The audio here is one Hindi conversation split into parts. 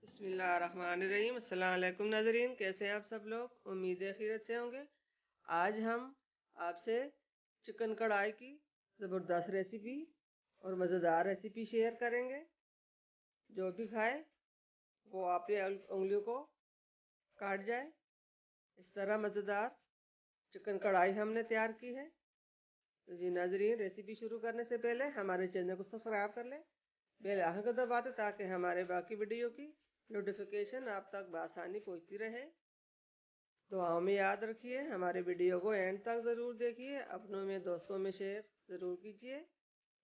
बिस्मिल्लाहिर्रहमानिर्रहीम। अस्सलाम वालेकुम नाज़रीन, कैसे हैं आप सब लोग? उम्मीद है खैरियत से होंगे। आज हम आपसे चिकन कढ़ाई की ज़बरदस्त रेसिपी और मज़ेदार रेसिपी शेयर करेंगे। जो भी खाए वो आपके उंगलियों को काट जाए। इस तरह मज़ेदार चिकन कढ़ाई हमने तैयार की है। तो जी नाज़रीन, रेसिपी शुरू करने से पहले हमारे चैनल को सब्सक्राइब कर लें, बेल आइकन को दबा दें ताकि हमारे बाकी वीडियो की नोटिफिकेशन आप तक बआसानी पहुंचती रहे। दुआओं में याद रखिए, हमारे वीडियो को एंड तक ज़रूर देखिए, अपनों में दोस्तों में शेयर ज़रूर कीजिए।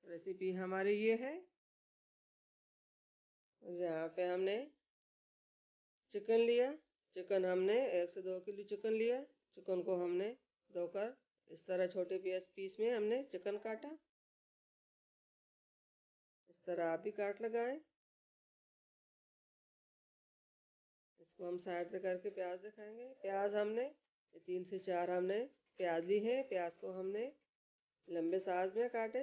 रेसिपी हमारी ये है। यहाँ पे हमने चिकन लिया। चिकन हमने 1 से 2 किलो चिकन लिया। चिकन को हमने धोकर इस तरह छोटे पीस में हमने चिकन काटा। इस तरह आप भी काट लगाएं। इसको हम साइड से करके प्याज दिखाएंगे। प्याज हमने 3 से 4 हमने प्याज ली है। प्याज को हमने लंबे साइज में काटे।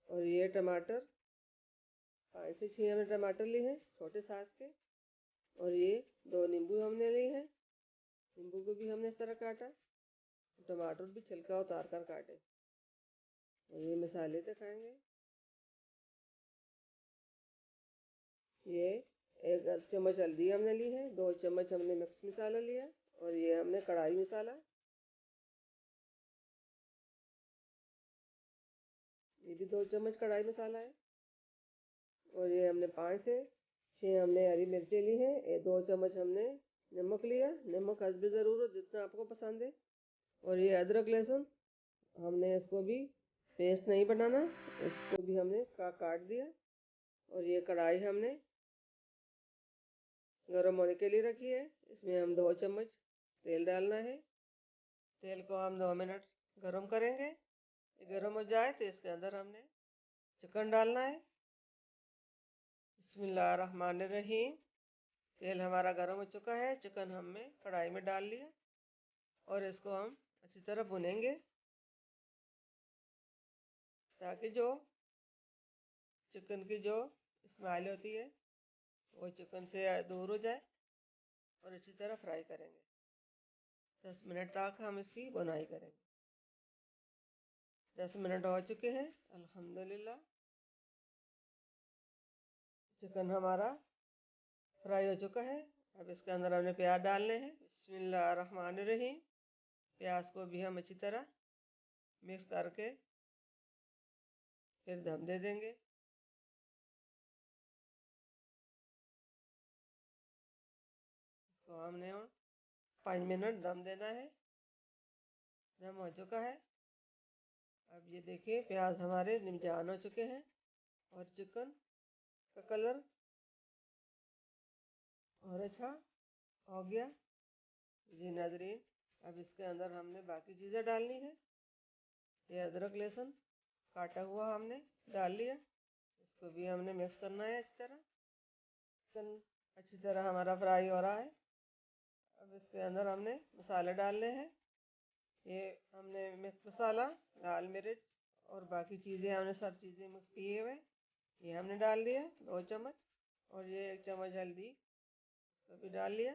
और ये टमाटर 5 से 6 हमने टमाटर लिए हैं छोटे साइज के। और ये 2 नींबू हमने लिए हैं। नींबू को भी हमने इस तरह काटा। टमाटर भी छिलका उतार कर काटे। और ये मसाले दिखाएंगे। ये 1 चम्मच हल्दी हमने ली है। 2 चम्मच हमने मिक्स मसाला लिया। और ये हमने कढ़ाई मसाला, ये भी 2 चम्मच कढ़ाई मसाला है। और ये हमने 5 से 6 हमने हरी मिर्ची ली है। ये 2 चम्मच हमने नमक लिया। नमक हस्बे ज़रूरत जितना आपको पसंद है। और ये अदरक लहसुन हमने इसको भी पेस्ट नहीं बनाना, इसको भी हमने काट दिया। और ये कढ़ाई हमने गर्म होने के लिए रखी है। इसमें हम 2 चम्मच तेल डालना है। तेल को हम 2 मिनट गर्म करेंगे। गर्म हो जाए तो इसके अंदर हमने चिकन डालना है। बिस्मिल्लाहिर्रहमानिर्रहीम। तेल हमारा गर्म हो चुका है। चिकन हमने कढ़ाई में डाल लिया और इसको हम अच्छी तरह भुनेंगे ताकि जो चिकन की जो स्मेल होती है वो चिकन से दूर हो जाए। और अच्छी तरह फ्राई करेंगे। 10 मिनट तक हम इसकी बुनाई करेंगे। 10 मिनट हो चुके हैं। अल्हम्दुलिल्लाह चिकन हमारा फ्राई हो चुका है। अब इसके अंदर हमने प्याज डालने हैं। बिस्मिल्लाहिर्रहमानिर्रहीम। प्याज को भी हम अच्छी तरह मिक्स करके फिर दम दे देंगे। इसको हमने 5 मिनट दम देना है। दम हो चुका है। अब ये देखिए प्याज हमारे निमजान हो चुके हैं और चिकन का कलर और अच्छा हो गया। जी नाजरीन, अब इसके अंदर हमने बाकी चीज़ें डालनी है। ये अदरक लहसुन काटा हुआ हमने डाल लिया। इसको भी हमने मिक्स करना है अच्छी तरह। चिकन अच्छी तरह हमारा फ्राई हो रहा है। अब इसके अंदर हमने मसाले डालने हैं। ये हमने मिक्स मसाला, लाल मिर्च और बाकी चीज़ें हमने सब चीज़ें मिक्स किए हुए ये हमने डाल दिया 2 चम्मच। और ये 1 चम्मच हल्दी इसको भी डाल लिया।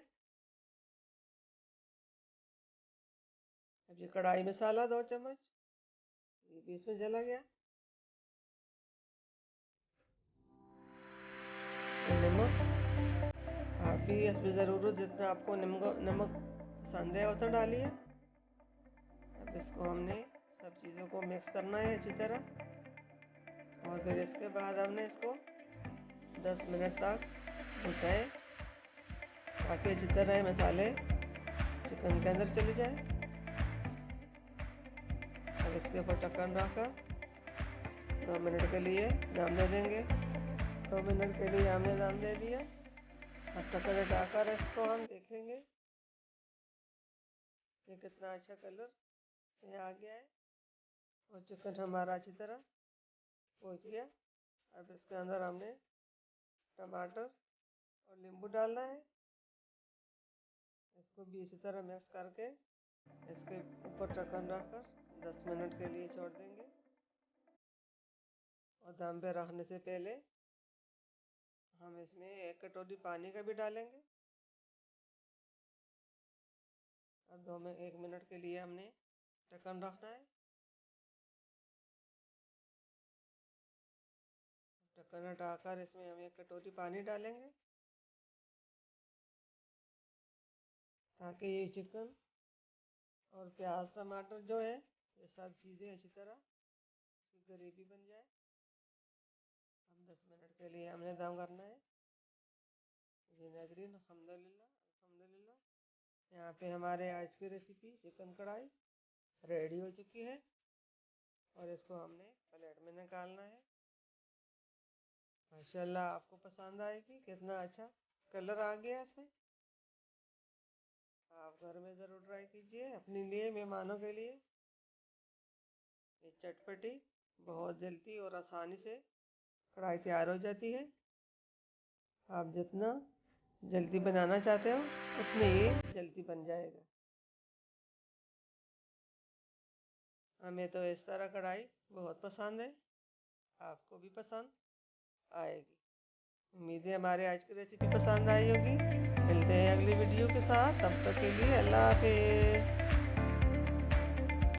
अब ये कढ़ाई मसाला 2 चम्मच ये भी इसमें जला गया। और नमक आप भी इसमें ज़रूरत जितना आपको नमक पसंद है उतना डालिए। अब इसको हमने सब चीज़ों को मिक्स करना है अच्छी तरह। और फिर इसके बाद हमने इसको 10 मिनट तक भुनाएं ताकि अच्छी तरह मसाले चिकन के अंदर चले जाए। अब इसके ऊपर ढक्कन रखकर 2 मिनट के लिए दम दे देंगे। 2 मिनट के लिए हमने दम दे दिया। अब ढक्कन हटाकर इसको हम देखेंगे कि कितना अच्छा कलर इसमें आ गया है और चिकन हमारा अच्छी तरह पहुँच गया। अब इसके अंदर हमने टमाटर और नींबू डालना है। इसको भी इसी तरह मिक्स करके इसके ऊपर ढक्कन रखकर 10 मिनट के लिए छोड़ देंगे। और दम पे रखने से पहले हम इसमें 1 कटोरी पानी का भी डालेंगे। अब 1 मिनट के लिए हमने ढक्कन रखना है। ढक्कन हटाकर इसमें हम 1 कटोरी पानी डालेंगे ताकि ये चिकन और प्याज टमाटर जो है ये सब चीज़ें अच्छी तरह इसकी ग्रेवी बन जाए। अब 10 मिनट के लिए हमने दम करना है। जी नाज़रीन, अल्हम्दुलिल्लाह यहाँ पे हमारे आज की रेसिपी चिकन कढ़ाई रेडी हो चुकी है और इसको हमने प्लेट में निकालना है। माशाल्लाह आपको पसंद आएगी, कितना अच्छा कलर आ गया इसमें। आप घर में ज़रूर ट्राई कीजिए अपने लिए, मेहमानों के लिए। ये चटपटी बहुत जल्दी और आसानी से कढ़ाई तैयार हो जाती है। आप जितना जल्दी बनाना चाहते हो उतनी ये जल्दी बन जाएगा। हमें तो इस तरह कढ़ाई बहुत पसंद है, आपको भी पसंद आएगी। उम्मीद है हमारे आज की रेसिपी पसंद आई होगी। मिलते हैं अगली वीडियो के साथ, तब तक के लिए अल्लाह हाफिज़।